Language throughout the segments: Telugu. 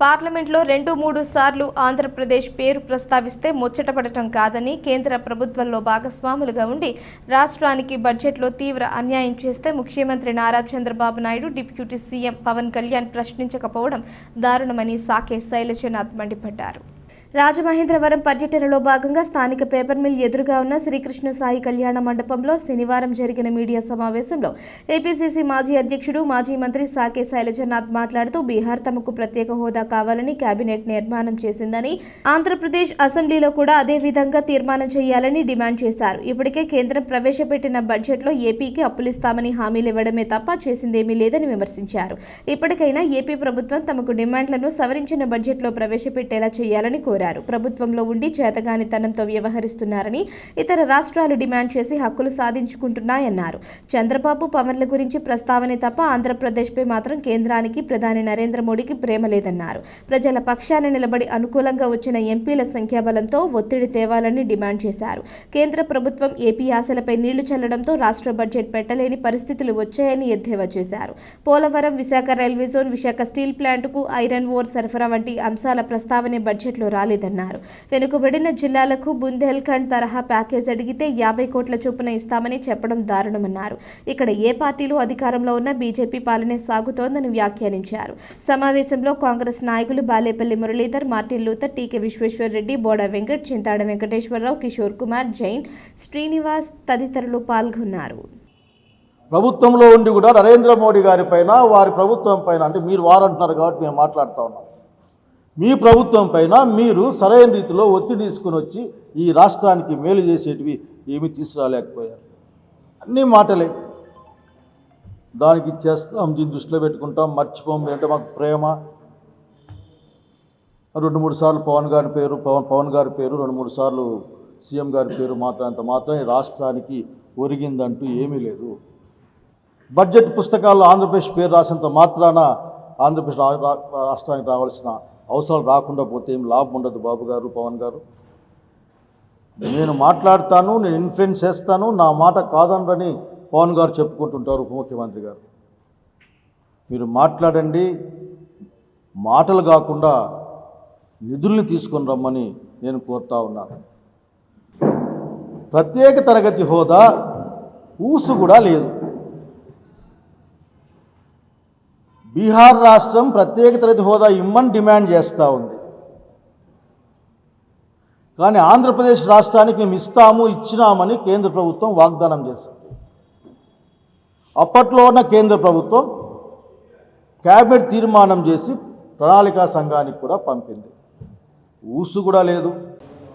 పార్లమెంట్లో 2-3 సార్లు ఆంధ్రప్రదేశ్ పేరు ప్రస్తావిస్తే ముచ్చటపడటం కాదని కేంద్ర ప్రభుత్వంలో భాగస్వాములుగా ఉండి రాష్ట్రానికి బడ్జెట్లో తీవ్ర అన్యాయం చేస్తే ముఖ్యమంత్రి నారా చంద్రబాబు నాయుడు డిప్యూటీ సీఎం పవన్ కళ్యాణ్ ప్రశ్నించకపోవడం దారుణమని సాకే శైలజనాథ్ మండిపడ్డారు. రాజమహేంద్రవరం పర్యటనలో భాగంగా స్థానిక పేపర్ మిల్ ఎదురుగా ఉన్న శ్రీకృష్ణ సాయి కళ్యాణ మండపంలో శనివారం జరిగిన మీడియా సమావేశంలో ఏపీసీసీ మాజీ అధ్యక్షుడు మాజీ మంత్రి సాకే శైలజనాథ్ మాట్లాడుతూ బీహార్ తమకు ప్రత్యేక హోదా కావాలని కేబినెట్ నిర్మాణం చేసిందని, ఆంధ్రప్రదేశ్ అసెంబ్లీలో కూడా అదే విధంగా తీర్మానం చేయాలని డిమాండ్ చేశారు. ఇప్పటికే కేంద్రం ప్రవేశపెట్టిన బడ్జెట్లో ఏపీకి అప్పులిస్తామని హామీలు ఇవ్వడమే తప్ప చేసిందేమీ లేదని విమర్శించారు. ఇప్పటికైనా ఏపీ ప్రభుత్వం తమకు డిమాండ్లను సవరించిన బడ్జెట్లో ప్రవేశపెట్టేలా చేయాలని కోరారు. ప్రభుత్వంలో ఉండి చేతగానితనంతో వ్యవహరిస్తున్నారని, ఇతర రాష్ట్రాలు డిమాండ్ చేసి హక్కులు సాధించుకుంటున్నాయన్నారు. చంద్రబాబు పవన్ల గురించి ప్రస్తావనే తప్ప ఆంధ్రప్రదేశ్పై మాత్రం కేంద్రానికి, ప్రధాని నరేంద్ర మోడీకి ప్రేమ లేదన్నారు. ప్రజల పక్షాన నిలబడి అనుకూలంగా వచ్చిన ఎంపీల సంఖ్యాబలంతో ఒత్తిడి తేవాలని డిమాండ్ చేశారు. కేంద్ర ప్రభుత్వం ఏపీ ఆశలపై నీళ్లు చల్లడంతో రాష్ట్ర బడ్జెట్ పెట్టలేని పరిస్థితులు వచ్చాయని ఎద్దేవా చేశారు. Polavaram, Visakha railway zone, Visakha steel ప్లాంటుకు ఐరన్ ఓర్ సరఫరా వంటి అంశాల ప్రస్తావనే బడ్జెట్లో రాలేదన్నారు. వెనుకబడిన జిల్లాలకు బుందేల్ఖండ్ తరహా ప్యాకేజ్ అడిగితే 50 కోట్ల చొప్పున ఇస్తామని చెప్పడం దారుణమన్నారు. ఇక్కడ ఏ పార్టీలు అధికారంలో ఉన్న బీజేపీ పాలనే సాగుతోందని వ్యాఖ్యానించారు. సమావేశంలో కాంగ్రెస్ నాయకులు బాలేపల్లి మురళీధర్, మార్టిన్ లూథర్, టీకే విశ్వేశ్వర్ రెడ్డి, బోడా వెంకట్, చింతాడ వెంకటేశ్వరరావు, కిషోర్ కుమార్, జైన్, శ్రీనివాస్ తదితరులు పాల్గొన్నారు. ప్రభుత్వంలో ఉండి కూడా నరేంద్ర మోడీ గారి పైన, వారి ప్రభుత్వం పైన, అంటే మీరు వారంటున్నారు కాబట్టి మేము మాట్లాడుతూ ఉన్నాం, మీ ప్రభుత్వం పైన మీరు సరైన రీతిలో ఒత్తిడి తీసుకుని వచ్చి ఈ రాష్ట్రానికి మేలు చేసేటివి ఏమీ తీసుకురాలేకపోయారు. అన్నీ మాటలే. దానికి ఇచ్చేస్తాం, దీన్ని దృష్టిలో పెట్టుకుంటాం, మర్చిపోం, అంటే మాకు ప్రేమ. 2-3 సార్లు పవన్ గారి పేరు 2-3 సార్లు సీఎం గారి పేరు మాట్లాడినంత మాత్రం ఈ రాష్ట్రానికి ఒరిగిందంటూ ఏమీ లేదు. బడ్జెట్ పుస్తకాల్లో ఆంధ్రప్రదేశ్ పేరు రాసినంత మాత్రాన ఆంధ్రప్రదేశ్ రాష్ట్రానికి రావాల్సిన అవసరాలు రాకుండా పోతే ఏం లాభం ఉండదు. బాబు గారు, పవన్ గారు, నేను మాట్లాడతాను, నేను ఇన్ఫ్లుయెన్స్ చేస్తాను, నా మాట కాదనరని పవన్ గారు చెప్పుకుంటుంటారు, ఉప ముఖ్యమంత్రి గారు. మీరు మాట్లాడండి, మాటలు కాకుండా నిధుల్ని తీసుకొని రమ్మని నేను కోరుతా ఉన్నాను. ప్రత్యేక తరగతి హోదా ఊసు కూడా లేదు. బీహార్ రాష్ట్రం ప్రత్యేక తరగతి హోదా ఇమ్మని డిమాండ్ చేస్తూ ఉంది. కానీ ఆంధ్రప్రదేశ్ రాష్ట్రానికి మేము ఇచ్చినామని కేంద్ర ప్రభుత్వం వాగ్దానం చేస్తుంది. అప్పట్లో ఉన్న కేంద్ర ప్రభుత్వం క్యాబినెట్ తీర్మానం చేసి ప్రణాళికా సంఘానికి కూడా పంపింది. ఊసు కూడా లేదు.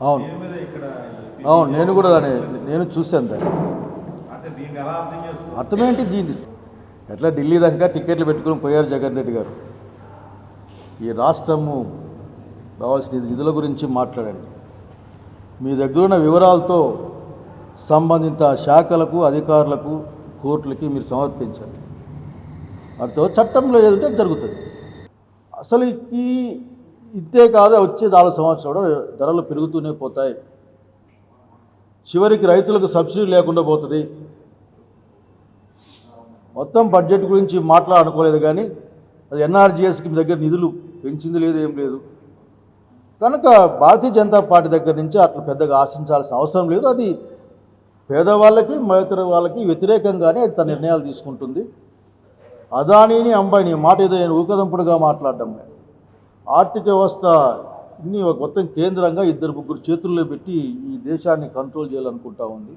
అవును, నేను కూడా నేను చూశాను దాన్ని. అర్థమేంటి దీన్ని? ఎట్లా ఢిల్లీ దాకా టికెట్లు పెట్టుకుని పోయారు జగన్ రెడ్డి గారు. ఈ రాష్ట్రము రావాల్సిన నిధుల గురించి మాట్లాడండి. మీ దగ్గర ఉన్న వివరాలతో సంబంధిత శాఖలకు, అధికారులకు, కోర్టులకి మీరు సమర్పించండి. వాటితో చట్టంలో ఏదంటే జరుగుతుంది. అసలు ఇంతే కాదు, వచ్చే 4 సంవత్సరాలు కూడా ధరలు పెరుగుతూనే పోతాయి. చివరికి రైతులకు సబ్సిడీ లేకుండా పోతుంది. మొత్తం బడ్జెట్ గురించి మాట్లాడుకోలేదు, కానీ అది ఎన్ఆర్జీఎస్కి మీ దగ్గర నిధులు పెంచింది లేదు, ఏం లేదు. కనుక భారతీయ జనతా పార్టీ దగ్గర నుంచి అట్లా పెద్దగా ఆశించాల్సిన అవసరం లేదు. అది పేదవాళ్ళకి, మధ్యతర వాళ్ళకి వ్యతిరేకంగానే తన నిర్ణయాలు తీసుకుంటుంది. అదానీని, అంబానీ మాట ఏదో ఊకదంపుడుగా మాట్లాడడం, ఆర్థిక వ్యవస్థ మొత్తం కేంద్రంగా 2-3 చేతుల్లో పెట్టి ఈ దేశాన్ని కంట్రోల్ చేయాలనుకుంటా ఉంది.